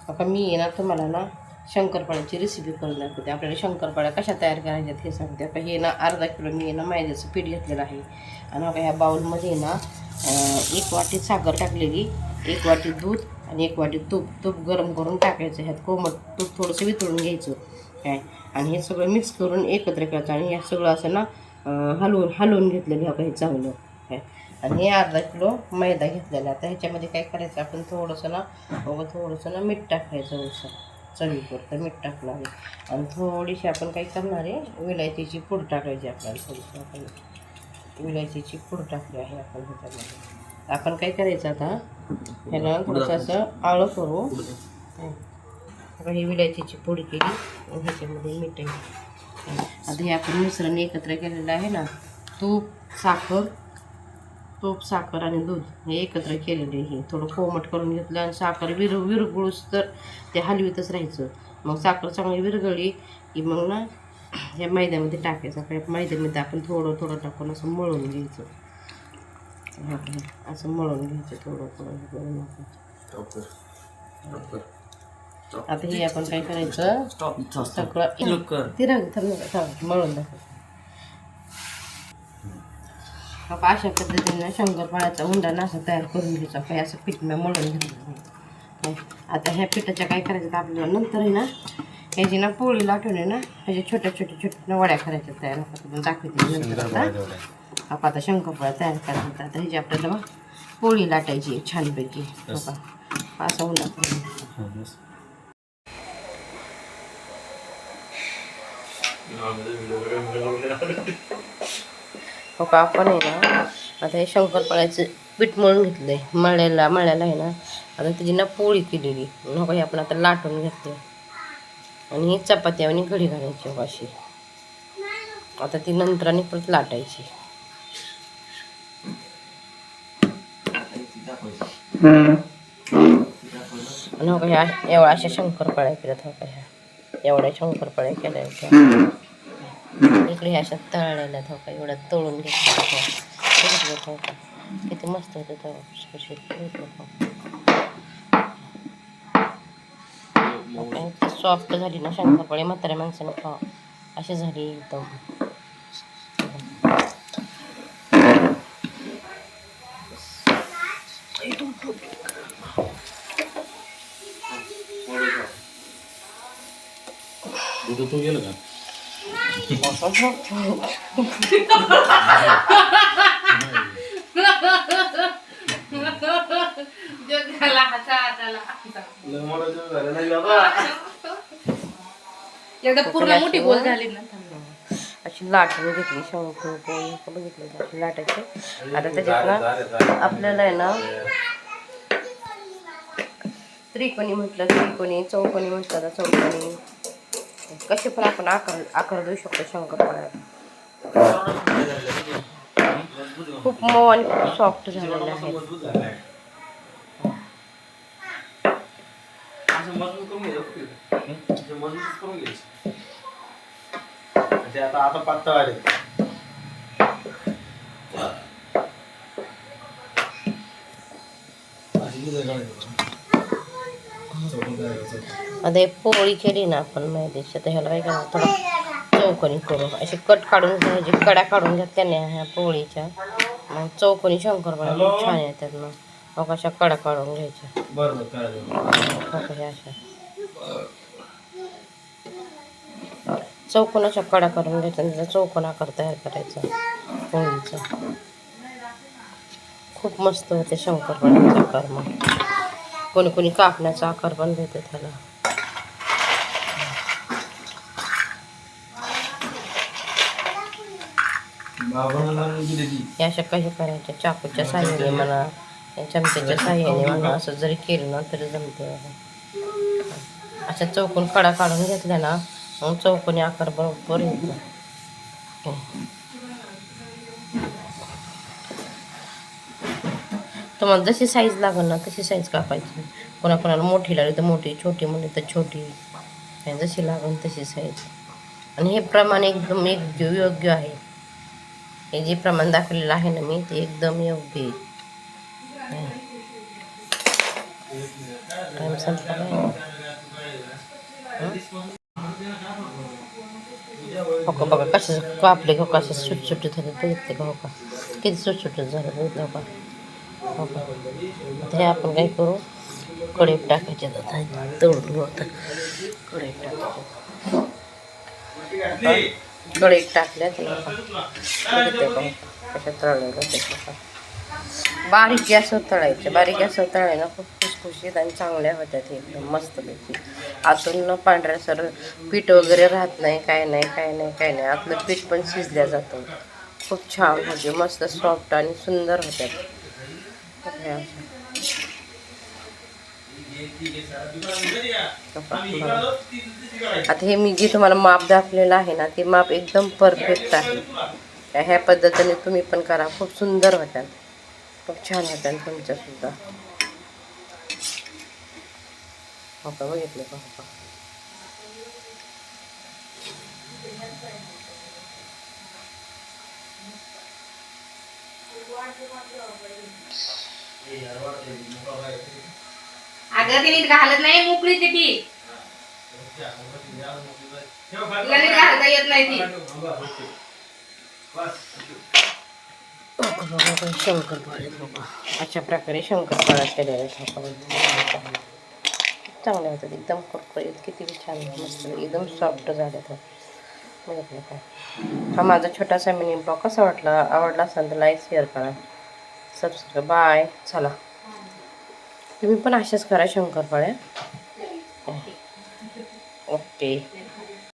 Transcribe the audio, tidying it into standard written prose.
आता मी येणार तुम्हाला ना शंकरपाळ्याची रेसिपी करून दाखवते. आपल्याला शंकरपाळ्या कशा तयार करायच्यात हे सांगते. आता हे ना अर्धा किलो मी ना मैद्याचं पीठ घेतलेलं आहे आणि आता ह्या बाउलमध्ये ना 1 वाटी साखर टाकलेली, 1 वाटी दूध आणि 1 वाटी तूप गरम करून टाकायचं. ह्यात कोमट तूप थोडंसं वितळून घ्यायचं काय आणि हे सगळं मिक्स करून एकत्र करायचं आणि हे सगळं असं ना हलवून घेतलेलं ह्या काही चांगलं काय. आणि हे अर्धा किलो मैदा घेतलेला. आता ह्याच्यामध्ये काय करायचं आपण थोडंसं ना मीठ टाकायचं असं चवीपुरतं मीठ टाकणार आहे आणि थोडीशी आपण काय करणार आहे विलायचीची पूड टाकायची. आपल्याला थोडीशी आपण विलायचीची पूड टाकली आहे आपण ह्याच्यामध्ये. आपण काय करायचं आता ह्याला थोडंसं असं आळं करू. आता ही विलायचीची पूड केली ह्याच्यामध्ये मीठ आहे. आता हे आपण मिश्रण एकत्र केलेलं आहे ना, तूप साखर आणि दूध हे एकत्र केलेले. हे थोडं कोमट करून घेतलं आणि साखर विरघळूस तर ते हलवीतच राहायचं. मग साखर चांगली विरघळली की मग ना ह्या मैद्यामध्ये टाकायचं. आपल्या मैद्यामध्ये आपण थोडं टाकून असं मळून घ्यायचं. असं मळून घ्यायचं थोडं. आता हे आपण काय करायचं सगळं मळून दाखवायचं. अशा पद्धतीनं शंकरपाळ्याचा हुंडा असा तयार करून घ्यायचा. काही असं पीठ मळून घेतलं. आता ह्या पिठाच्या काय करायचं तर आपल्याला नंतर आहे ना ह्याची ना पोळी लाटून आहे ना ह्याच्या छोट्या वड्या करायच्या तयार. आपण दाखवते नंतर. आता शंकरपाळ्या तयार करायचा. आता ह्याची आपल्याला पोळी लाटायची छानपैकी. असा हुंडा करून हो का. आपण आहे ना आता हे शंकरपाळ्याचं पीठ मळून घेतलं आहे. मळ्याला आहे ना आता त्याची ना पोळी केलेली नको हे आपण आता लाटून घेतले आणि ही चपाती आणि घडी घालायची अशी. आता ती नंतराने परत लाटायची. आणि हो का ह्या एवढ्या अशा शंकरपाळ्या केल्यात. हो का ह्या एवढ्या शंकरपाळ्या केल्या होत्या. इकडे ह्या अशा तळलेल्या. हो का एवढ्या तळून घेतल्या. हो का किती मस्त होतं तर सॉफ्ट झाली ना शंकरपाळी. म्हाताऱ्या माणसाने खावा अशी झाली एकदम. तू गेलं का एकदा पूर्ण मोठी गोल झाली ना अशी लाटून घेतली. शंकरपाळी बघितली अशी लाटायची. आता त्याच्यात ना आपल्याला आहे ना त्रिकोणी म्हटलं त्रिकोणी, चौकोनी म्हटलं तर चौकोनी, कसे पण आपण आकार देऊ शकतो शंकरपाळ्याला. खूप मऊ आणि खूप सॉफ्ट झालेले आहेत. आता पातळ आले. आता पोळी केली ना आपण मैद्याची तर ह्याला काय करायचं थोडं चौकोनी करू. अशी कट काढून घ्यायची. कड्या काढून घेतल्या नाही ह्या पोळीच्या. मग चौकोनी शंकरपाळ्या खूप छान येतात. मग अशा कड्या काढून घ्यायच्या. ह्या अशा चौकोन अशा कड्या काढून घ्यायच्या आणि त्याचा चौकोन आकार तयार करायचा पोळीचा. खूप मस्त होते शंकरपाळ्याचा आकार. मग कोणी कापण्याचा आकार पण देते त्याला. या अशा काही करायच्या चाकूच्या साह्याने म्हणा चमच्याच्या साह्याने म्हणा असं जरी केलं ना तरी जमते. अशा चौकोन कडा काढून घेतल्या ना मग चौकोनी आकार बरोबर येतो. तुम्हाला जशी साईज लागेल ना तशी साईज कापायची. कोणाकोणाला मोठी लागली तर मोठी, छोटी म्हणली तर छोटी, जशी लागेल तशी साईज. आणि हे प्रमाण एकदम योग्य आहे. हे जे प्रमाण दाखवलेलं आहे ना मी ते एकदम योग्य आहे. टाइम संपला नाही. हो का बघा कसे कापले हो कसे सुटसुटीत होते बघितले का हो का किती सुटसुटीत झालं बघितलं हो का हो का आता हे आपण काय करू कढईत टाकायचे आता तळून होतं कढईत टाकायचे कढईत टाकल्या बघितले का कशा तळलेलं ते बारीक गॅसवर तळायचे बारीक गॅसवर तळायला खूप खुसखुशीत आणि चांगल्या होत्या ते एकदम मस्तपैकी आतून पांढऱ्या सर पीठ वगैरे राहत नाही काय नाही आतलं पीठ पण शिजल्या जातं खूप छान होते मस्त सॉफ्ट आणि सुंदर होत्यात. आता हे मी जे तुम्हाला माप दाखवलेलं आहे ना ते माप एकदम परफेक्ट आहे. ह्या पद्धतीने तुम्ही पण करा खूप सुंदर होत्यात खूप छान होत्या तुमच्यासुद्धा. हो का बघितलं का हो का अगं ती नीट घालत नाही मोकळी ती तिला नीट घालता येत नाही ती. शंकरपाळे बघा अशा प्रकारे शंकरपाळा केलेला चांगले होतात एकदम कुरकुरीत किती छान मस्त एकदम सॉफ्ट झाले तर बघितलं काय. हा माझा छोटासा मिनी ब्लॉग कसा आवडला असेल तर लाईक शेअर करा सबस्क्राईब बाय. चला तुम्ही पण अशाच करा शंकरपाळ्या. ओके.